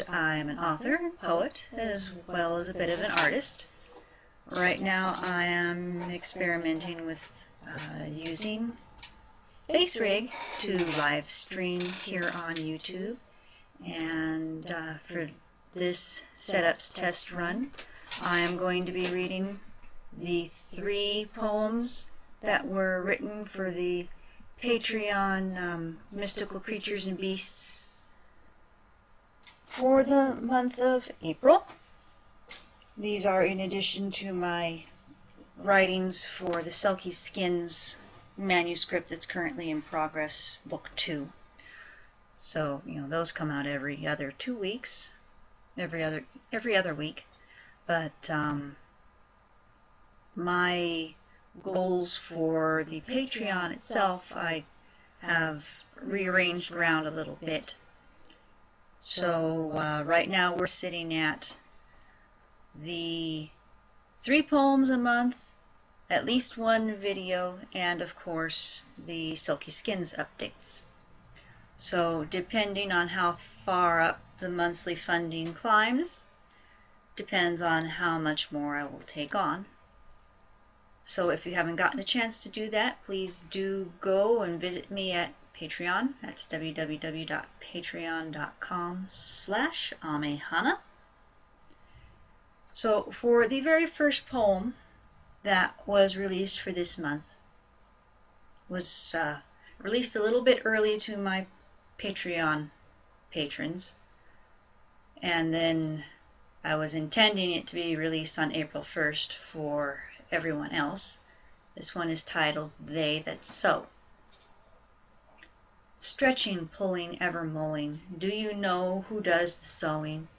and I'm an author and poet, as well as a bit of an artist. Right now I am experimenting with using Base Rig to live stream here on YouTube, and for this setups test run I am going to be reading the 3 poems that were written for the Patreon Mystical Creatures and Beasts for the month of April. These are in addition to my writings for the Selkie Skins manuscript that's currently in progress, book 2. So, those come out every other 2 weeks, every other week. But my goals for the Patreon itself, I have rearranged around a little bit. So right now we're sitting at the 3 poems a month, at least 1 video, and of course the Selkie Skins updates. So depending on how far up the monthly funding climbs, depends on how much more I will take on. So if you haven't gotten a chance to do that, please do go and visit me at Patreon. That's www.patreon.com/amehana. So for the very first poem that was released for this month, was released a little bit early to my Patreon patrons, and then I was intending it to be released on April 1st for everyone else. This one is titled That Sow. Stretching, pulling, ever mulling, do you know who does the sowing?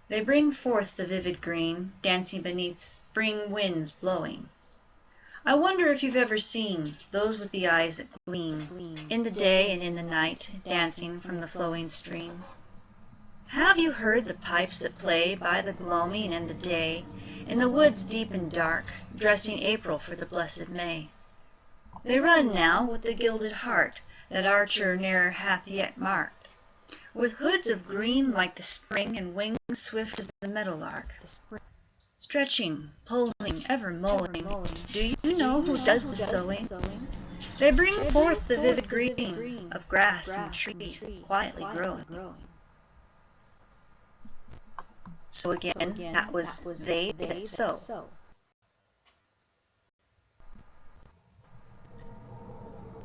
They bring forth the vivid green, dancing beneath spring winds blowing. I wonder if you've ever seen those with the eyes that gleam, in the day and in the night, dancing from the flowing stream. Have you heard the pipes that play by the gloaming and the day, in the woods deep and dark, dressing April for the blessed May? They run now with the gilded heart that archer ne'er hath yet marked, with hoods of green like the spring and wings swift as the meadowlark. Stretching, pulling, ever mulling, do you know who does the sowing? They bring forth the vivid green of grass and tree quietly growing. So again, that was They That Sow.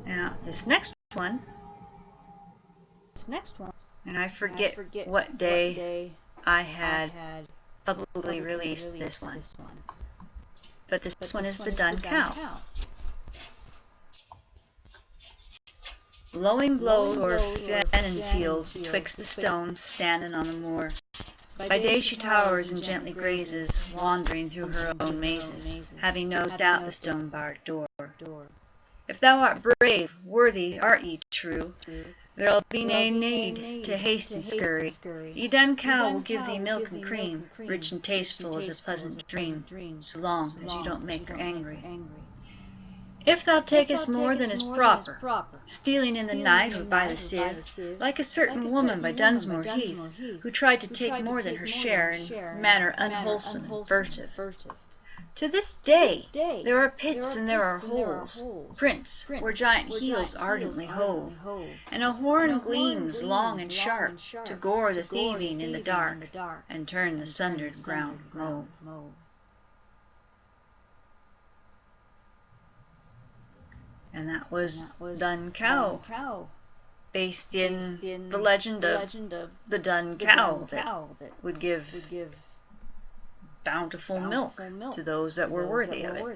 Now, this next one, and I forget what day I had publicly released this one, but this one is The Dun Cow. Blowing blows o'er fen and field, twixt the stones, standing on the moor. By day she towers and gently grazes, wandering through her own mazes, having nosed out the stone-barred door. If thou art brave, worthy, art ye true, there'll be nae need to haste and scurry. Ye dun cow will give thee milk and cream, rich and tasteful as a pleasant dream, so long as you don't make her angry. If thou takest more than is proper, stealing in the night or by the sieve, like a certain woman by Dunsmore Heath, who tried to take more than her share in manner unwholesome and furtive. To this day there are pits and there are holes, prints where giant heels ardently hove, and a horn gleams long and sharp to gore the thieving in the dark and turn the sundered ground mauve. And that was Dun Cow, based in the legend of the Dun Cow that would give bountiful milk to those that were worthy of it.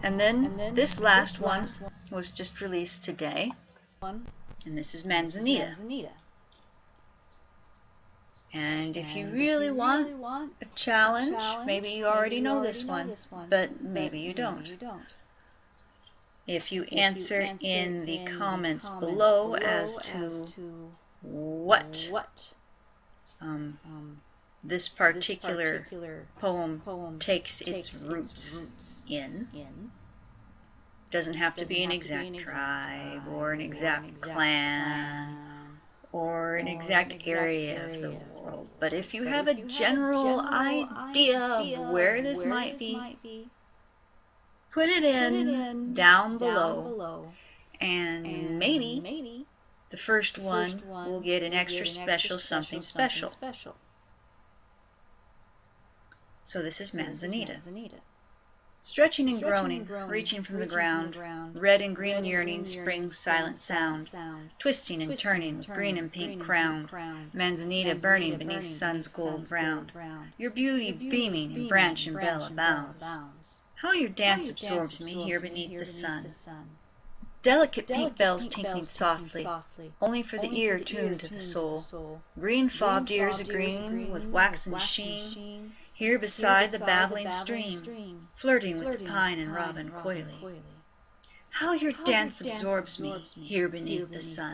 And then this last one was just released today, and this is Manzanita. And if you really want a challenge, maybe you already know this one, but maybe you don't. If you answer in the comments below as to what this particular poem takes its roots in, Doesn't have to be an exact tribe, or an exact clan, or an exact area of the world. But if you have a general idea of where this might be, put it in down below, and maybe the first one will get an extra special something special. So this is Manzanita. Stretching and groaning, reaching from the ground, red and green yearning, spring's silent sound, twisting and turning with green and pink crown, Manzanita burning beneath sun's gold round, your beauty beaming in branch and bell abounds. How your dance absorbs me here beneath the sun. Delicate pink bells tinkling softly, only for the ear tuned to the soul. Green fobbed ears agreeing with waxen sheen, here beside the babbling stream, flirting with the pine and robin coyly. How your dance absorbs me here beneath the sun.